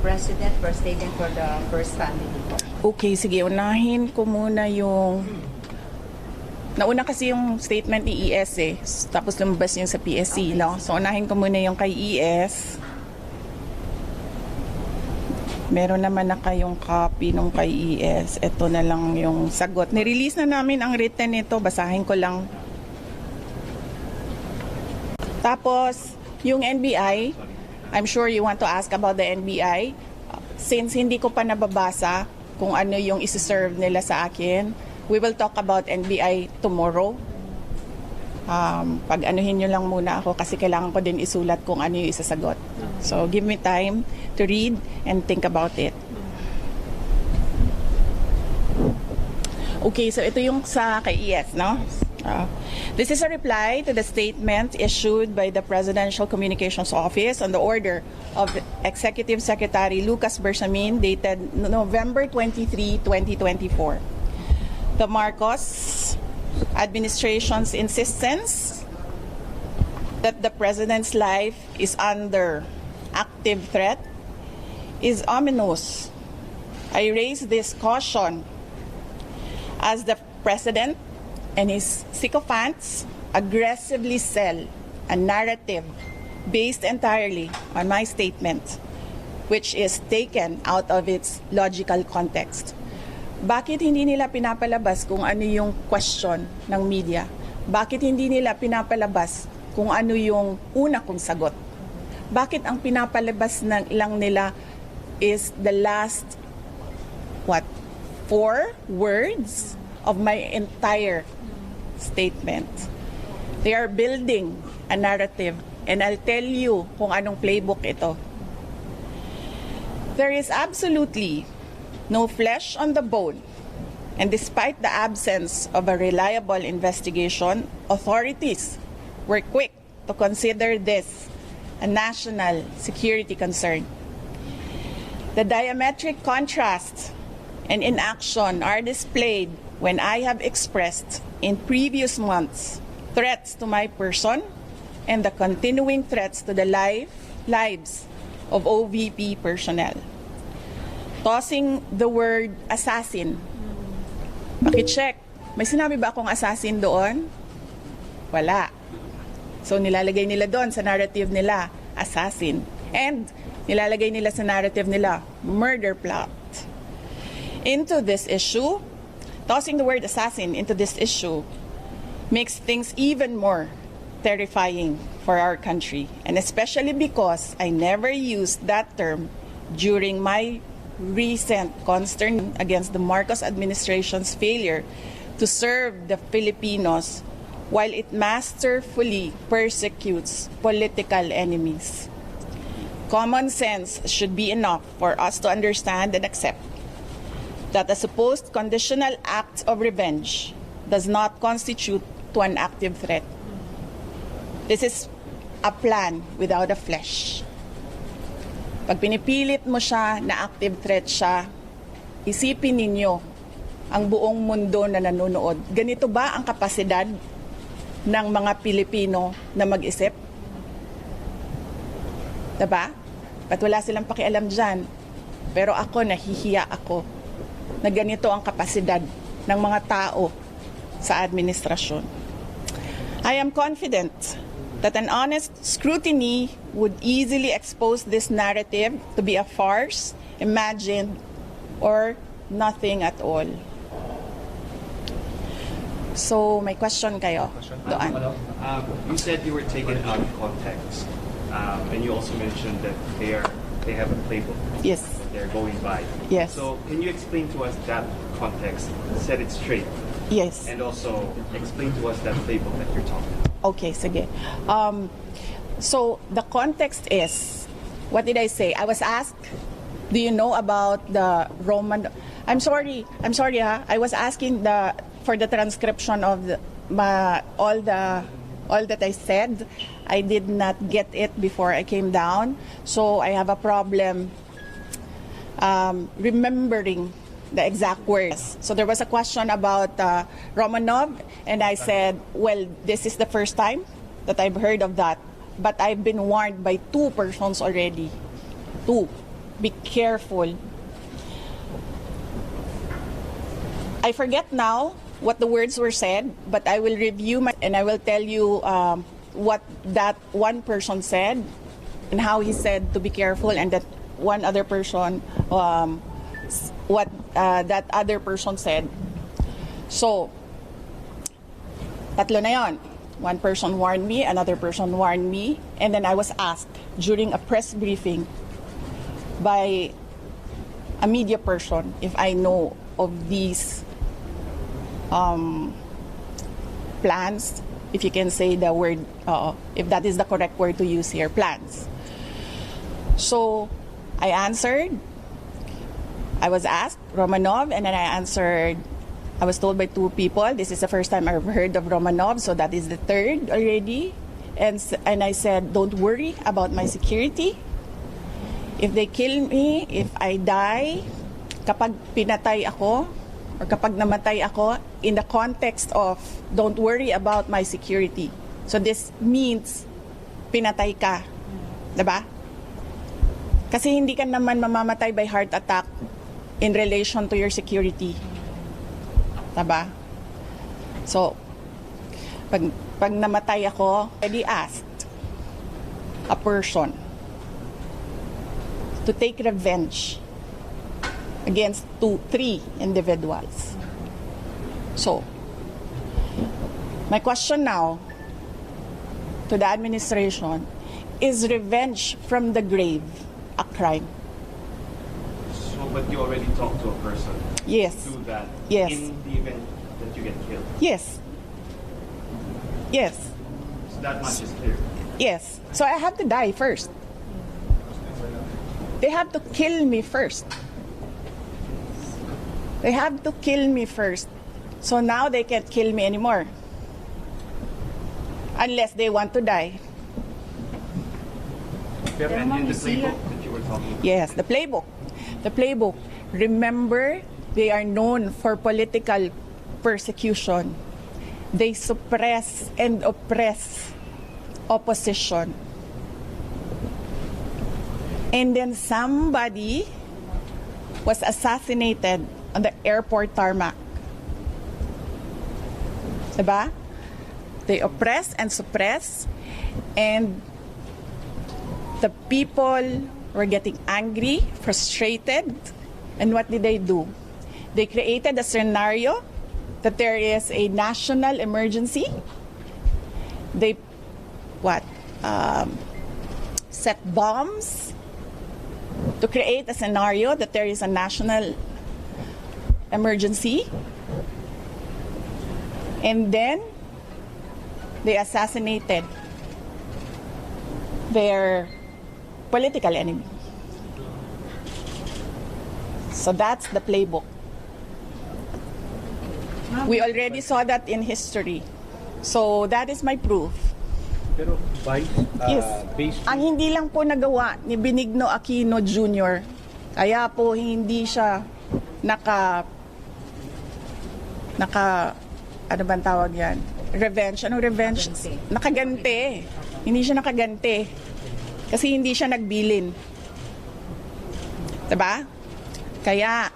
President for statement for the first family. Okay, sige, unahin ko muna yung... Nauna kasi yung statement ni ES eh, tapos lumabas yung sa PSC, okay. No? So unahin ko muna yung kay ES. Meron naman na kayong copy nung kay ES. Ito na lang yung sagot. Nirelease na namin ang written nito, basahin ko lang. Tapos, yung NBI, I'm sure you want to ask about the NBI. Since hindi ko pa nababasa kung ano yung isi-serve nila sa akin, we will talk about NBI tomorrow. Pag-anuhin nyo lang muna ako kasi kailangan ko din isulat kung ano yung isasagot. So, give me time to read and think about it. Okay, so ito yung sa kay ES, no? This is a reply to the statement issued by the Presidential Communications Office on the order of Executive Secretary Lucas Bersamin dated November 23, 2024. The Marcos administration's insistence that the President's life is under active threat is ominous. I raise this caution as the President and his sycophants aggressively sell a narrative based entirely on my statement, which is taken out of its logical context. Bakit hindi nila pinapalabas kung ano yung question ng media? Bakit hindi nila pinapalabas kung ano yung una kong sagot? Bakit ang pinapalabas lang nila is the last, 4 words of my entire statement? They are building a narrative, and I'll tell you kung anong playbook ito. There is absolutely no flesh on the bone, and despite the absence of a reliable investigation, authorities were quick to consider this a national security concern. The diametric contrast and inaction are displayed when I have expressed in previous months threats to my person and the continuing threats to the lives of OVP personnel. Tossing the word assassin. Paki-check. May sinabi ba akong assassin doon? Wala. So nilalagay nila doon sa narrative nila, assassin. And nilalagay nila sa narrative nila, murder plot. Into this issue, tossing the word assassin into this issue makes things even more terrifying for our country. And especially because I never used that term during my recent concern against the Marcos administration's failure to serve the Filipinos while it masterfully persecutes political enemies. Common sense should be enough for us to understand and accept that a supposed conditional act of revenge does not constitute to an active threat. This is a plan without a flesh. Pag pinipilit mo siya na active threat siya, isipin ninyo ang buong mundo na nanonood. Ganito ba ang kapasidad ng mga Pilipino na mag-isip? Diba? Ba't wala silang pakialam dyan? Pero ako, nahihiya ako na ganito ang kapasidad ng mga tao sa administrasyon. I am confident that an honest scrutiny would easily expose this narrative to be a farce, imagined, or nothing at all. So, may question kayo doon. You said you were taken out of context, and you also mentioned that they have a playbook. Yes. They're going by. Yes. So, can you explain to us that context, set it straight, Yes. and also explain to us that playbook that you're talking about? Okay, sige. So, the context is, what did I say? I was asked, do you know about the Roman... I'm sorry ha. I was asking for the transcription of all that I said. I did not get it before I came down. So, I have a problem remembering the exact words. So there was a question about Romanov, and I said, well, this is the first time that I've heard of that, but I've been warned by 2 persons already. 2. be careful. I forget now what the words were said, but I will review and I will tell you what that one person said and how he said to be careful, and that one other person, what that other person said. So, tatlo na yon. One person warned me, another person warned me, and then I was asked during a press briefing by a media person if I know of these plans, if you can say the word, if that is the correct word to use here, plans. So I answered, I was asked Romanov, and then I answered, I was told by two people, this is the first time I've heard of Romanov, so that is the third already. And I said, don't worry about my security. If they kill me, if I die, kapag pinatay ako, or kapag namatay ako, in the context of don't worry about my security. So this means pinatay ka. Diba? Kasi hindi ka naman mamamatay by heart attack in relation to your security. Diba? So, pag namatay ako, already asked a person to take revenge against three individuals. So, my question now to the administration, is revenge from the grave a crime? So, but you already talked to a person. Yes. Do that. Yes. In the event that you get killed. Yes. Yes. So that much is clear. Yes. So I have to die first. They have to kill me first. They have to kill me first. So now they can't kill me anymore. Unless they want to die. And in the playbook that you were talking about. Yes, the playbook. The playbook. Remember, they are known for political persecution. They suppress and oppress opposition. And then somebody was assassinated on the airport tarmac. Diba? They oppress and suppress, and the people were getting angry, frustrated, and what did they do? They created a scenario that there is a national emergency. They set bombs to create a scenario that there is a national emergency, and then they assassinated their political enemy. So that's the playbook. We already saw that in history. So that is my proof. Pero Vice, Yes. based Ang hindi lang po nagawa ni Benigno Aquino Jr., kaya po hindi siya ano bang tawag yan? Revenge. Anong revenge? Nakaganti. Hindi siya nakaganti. Kasi hindi siya nagbilin. Diba? Kaya,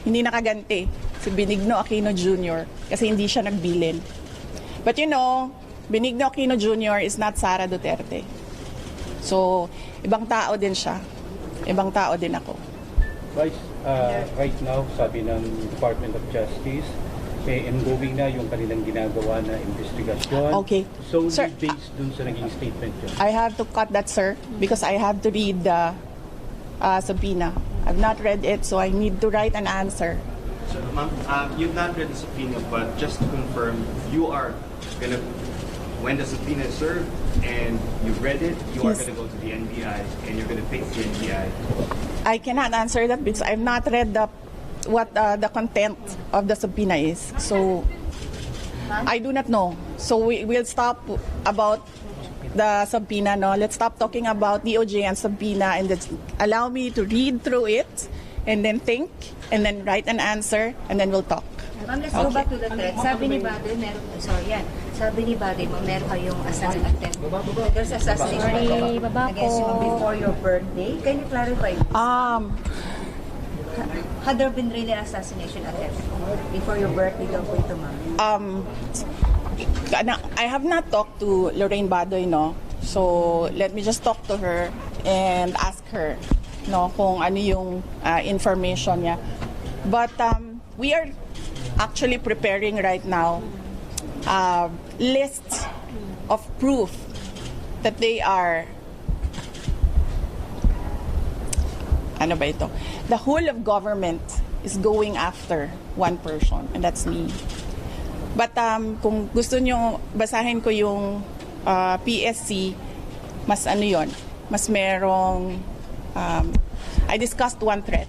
hindi nakaganti si Benigno Aquino Jr. kasi hindi siya nagbilin. But you know, Benigno Aquino Jr. is not Sara Duterte. So, ibang tao din siya. Ibang tao din ako. Vice, right now, sabi ng Department of Justice, ongoing na yung kanilang ginagawa na investigasyon. Okay. So, Sir, based dun sa naging statement yun. I have to cut that, sir, because I have to read the subpoena. I've not read it, so I need to write an answer. So, ma'am, you've not read the subpoena, but just to confirm, you are gonna, when the subpoena is served and you've read it, you are Yes. gonna go to the NBI and you're gonna face the NBI. I cannot answer that because I've not read what the content of the subpoena is. So, I do not know. So, we'll stop about the subpoena, no? Let's stop talking about DOJ and subpoena and let's allow me to read through it and then think and then write an answer and then we'll talk. Ma'am, let's go back to the threat. Sabi ni Bader, sorry yan. Sabi ni Buddy mo, meron kayong assassination attempt. There's assassination attempt against you before your birthday. Can you clarify this? Had there been really an assassination attempt before your birthday daw po ito, ma'am? I have not talked to Lorraine Badoy, no? So, let me just talk to her and ask her, no, kung ano yung information niya. But we are actually preparing right now lists of proof that they are, ano ba ito? The whole of government is going after one person, and that's me. But kung gusto nyo, basahin ko yung PSC, mas ano yon, mas merong, I discussed one threat.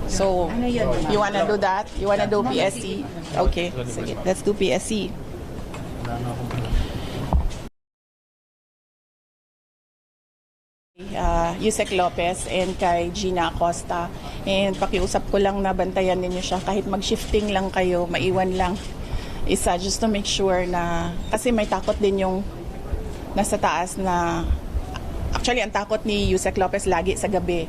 So, you wanna do that? You wanna do PSC? Okay, sige, let's do PSC. Yusek Lopez and kay Gina Acosta, and pakiusap ko lang na bantayan ninyo siya kahit mag-shifting lang kayo, maiwan lang isa just to make sure na, kasi may takot din yung nasa taas na, actually ang takot ni Yusek Lopez lagi sa gabi.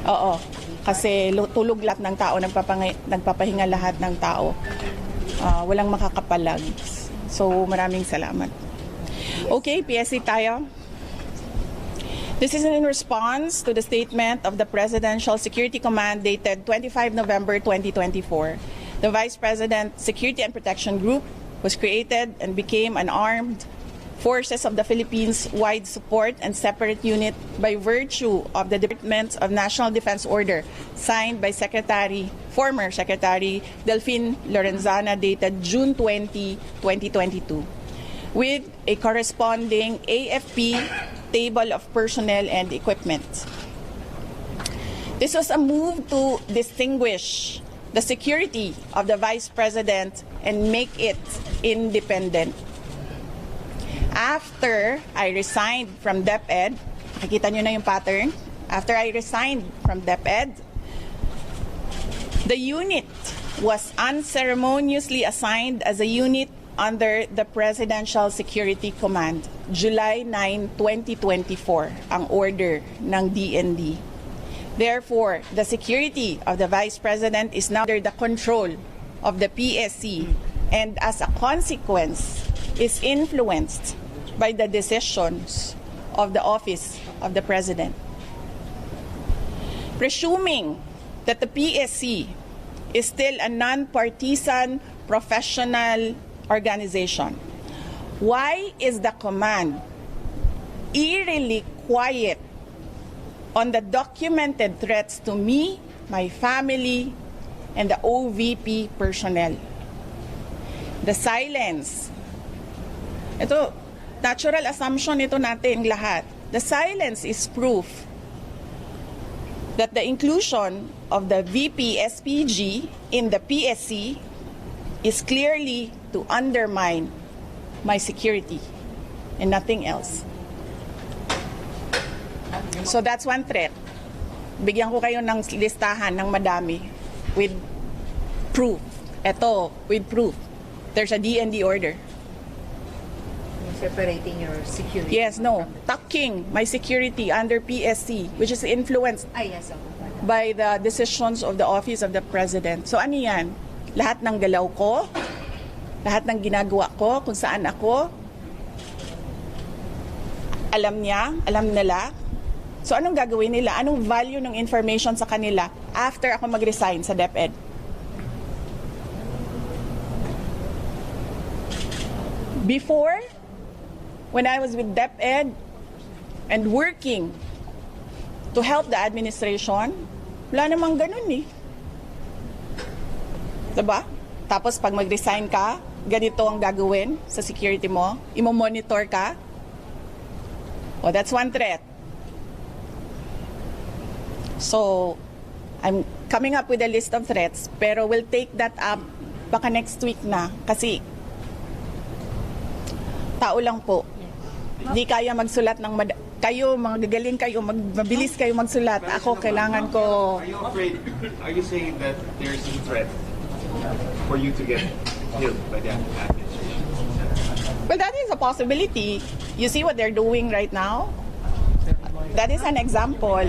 Oo, kasi tulog lahat ng tao, nagpapahinga lahat ng tao, walang makakapalag. So maraming salamat. Okay, PSC tayo. This is in response to the statement of the Presidential Security Command dated 25 November 2024. The Vice President Security and Protection Group was created and became an armed forces of the Philippines-wide support and separate unit by virtue of the Department of National Defense Order signed by former Secretary Delphine Lorenzana dated June 20, 2022, with a corresponding AFP table of personnel and equipment. This was a move to distinguish the security of the Vice President and make it independent. After I resigned from DepEd, nakita nyo na yung pattern, after I resigned from DepEd, the unit was unceremoniously assigned as a unit under the Presidential Security Command, July 9, 2024, ang order ng DND. Therefore, the security of the Vice President is now under the control of the PSC, and as a consequence, is influenced by the decisions of the Office of the President. Presuming that the PSC is still a non-partisan professional organization, why is the command eerily quiet on the documented threats to me, my family, and the OVP personnel? The silence, ito, natural assumption ito natin lahat. The silence is proof that the inclusion of the VP SPG in the PSC is clearly to undermine my security and nothing else. So that's one threat. Bigyan ko kayo ng listahan ng madami with proof. Ito, with proof. There's a DND order. Separating your security. Yes, no. Tucking my security under PSC, which is influenced by the decisions of the Office of the President. So ano yan? Lahat ng galaw ko, lahat ng ginagawa ko, kung saan ako, alam niya, alam nila. So anong gagawin nila? Anong value ng information sa kanila after ako mag-resign sa DepEd? Before, when I was with DepEd and working to help the administration, wala namang ganun eh. Diba? Tapos pag mag-resign ka, ganito ang gagawin sa security mo, imo-monitor ka. Well, that's one threat. So, I'm coming up with a list of threats, pero we'll take that up baka next week na. Kasi, tao lang po. Di kaya magsulat ng kayo, mga gagaling kayo, mabilis kayo magsulat. Ako, kailangan ko... Are you saying that there's a threat for you to get killed by the administration? Well, that is a possibility. You see what they're doing right now? That is an example.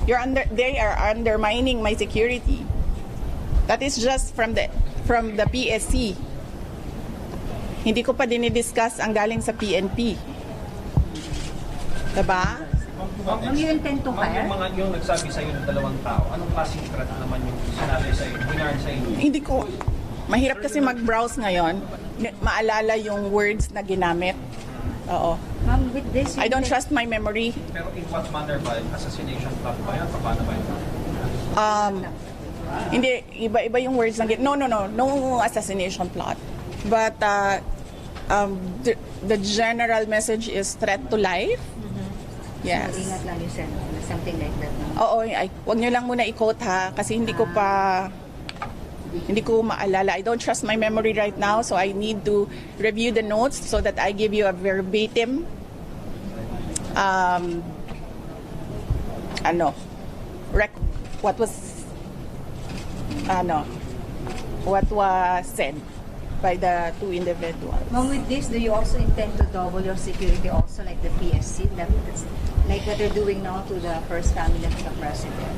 They are undermining my security. That is just from the PSC. Hindi ko pa dinidiscuss ang galing sa PNP. Diba? Ma'am, you intend to hire? Yung nagsabi sa iyo ng dalawang tao, anong klaseng threat naman yung sinabi sa iyo, binarn sa iyo? Hindi ko. Mahirap kasi mag-browse ngayon. Maalala yung words na ginamit. Oo. Ma'am, with this, I don't trust my memory. Pero in what manner ba? Assassination plot ba yan? Paano ba yun? Hindi, iba-iba yung words na no assassination plot. But the general message is threat to life. Yes. So, ingat lang yung send, something like that. No? Oo, wag nyo lang muna i-quote ha, kasi hindi ko maalala. I don't trust my memory right now, so I need to review the notes so that I give you a verbatim what was said by the two individuals. Ma'am, with this, do you also intend to double your security also like the PSC? That's like what they're doing now to the first family of the president?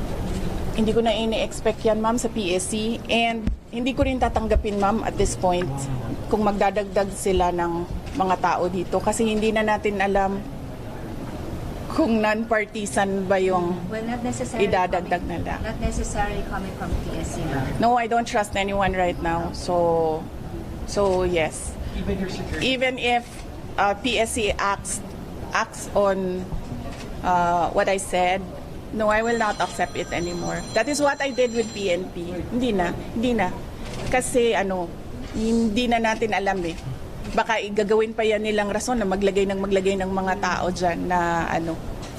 Hindi ko na ini-expect yan, ma'am, sa PSC. And hindi ko rin tatanggapin, ma'am, at this point kung magdadagdag sila ng mga tao dito. Kasi hindi na natin alam kung non-partisan ba yung not necessarily idadagdag nila. Not necessarily coming from PSC, ma'am. No, I don't trust anyone right now. So yes. Even your security? Even if PSC acts on what I said, no, I will not accept it anymore. That is what I did with PNP. Hindi na. Kasi hindi na natin alam eh. Baka igagawin pa yan nilang rason na maglagay ng mga tao dyan na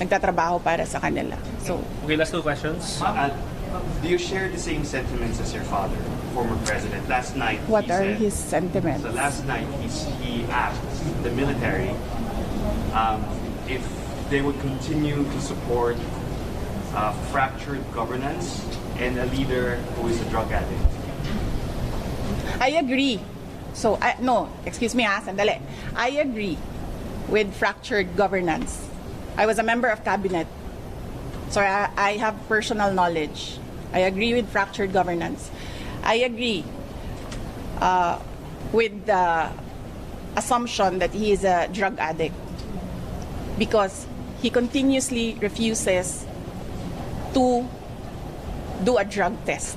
nagtatrabaho para sa kanila. So, Okay, last two questions. Do you share the same sentiments as your father, former president? Last night, what he are said, his sentiments? So last night, he asked the military if they would continue to support fractured governance and a leader who is a drug addict. I agree. So, excuse me sandali. I agree with fractured governance. I was a member of cabinet. So I have personal knowledge. I agree with fractured governance. I agree with the assumption that he is a drug addict because he continuously refuses to do a drug test.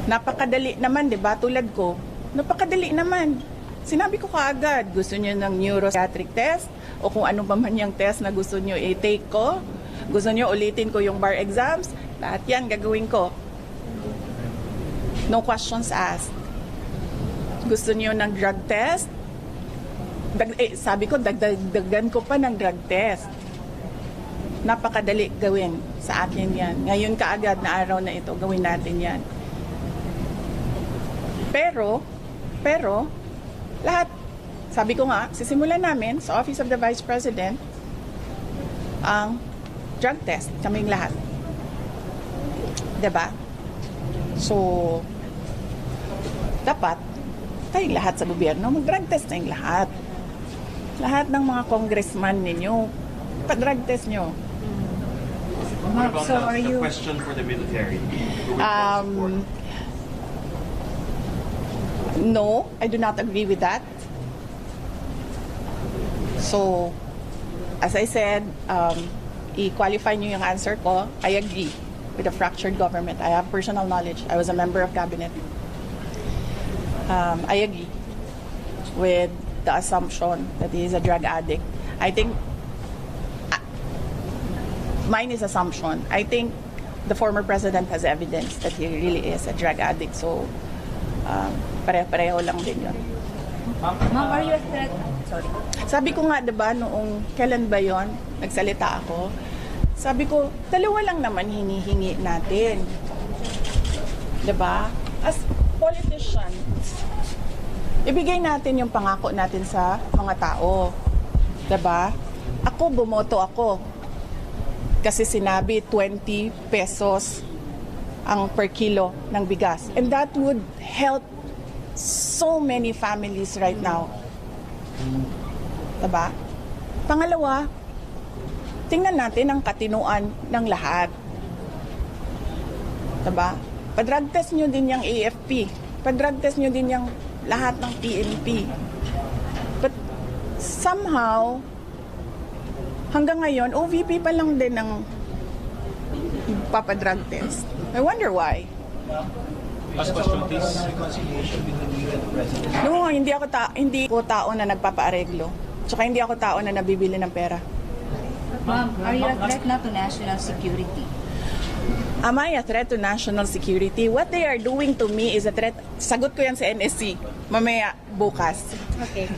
Napakadali naman, di ba? Tulad ko, napakadali naman. Sinabi ko kaagad, gusto niyo ng neuropsychiatric test o kung ano pa man yung test na gusto niyo i-take ko. Gusto niyo ulitin ko yung bar exams. Lahat yan gagawin ko. No questions asked. Gusto niyo ng drug test? Sabi ko, dagdagan ko pa ng drug test. Napakadali gawin sa akin yan. Ngayon kaagad na araw na ito, gawin natin yan. Pero, lahat, sabi ko nga, sisimulan namin sa Office of the Vice President ang drug test, kaming lahat. Diba? So, dapat, tayong lahat sa gobyerno, mag-drug test tayong lahat. Lahat ng mga congressman ninyo, pa-drug test nyo. What about the question for the military? Who will support? No, I do not agree with that. So, as I said, i-qualify nyo yung answer ko, I agree with the fractured government. I have personal knowledge. I was a member of cabinet. I agree with the assumption that he is a drug addict. I think, mine is assumption. I think the former president has evidence that he really is a drug addict. So, pareho lang din yun. Ma'am, are you a threat? Sorry. Sabi ko nga, diba, noong kailan ba yon nagsalita ako, sabi ko, dalawa lang naman hinihingi natin. Diba? As politicians, ibigay natin yung pangako natin sa mga tao. Diba? Ako, bumoto ako. Kasi sinabi 20 pesos ang per kilo ng bigas. And that would help so many families right now. Diba? Pangalawa, tingnan natin ang katinuan ng lahat. Diba? Pa-drug test nyo din yung AFP. Pa-drug test nyo din yung lahat ng PNP. But somehow, hanggang ngayon, OVP pa lang din ng papadrug test. I wonder why. Last question, please. Reconciliation between you and the President. No, hindi ko tao na nagpapaareglo. Tsaka hindi ako tao na nabibili ng pera. Ma'am, are you a threat na to national security? Am I a threat to national security? What they are doing to me is a threat. Sagot ko yan sa NSC. Mamaya, bukas. Okay.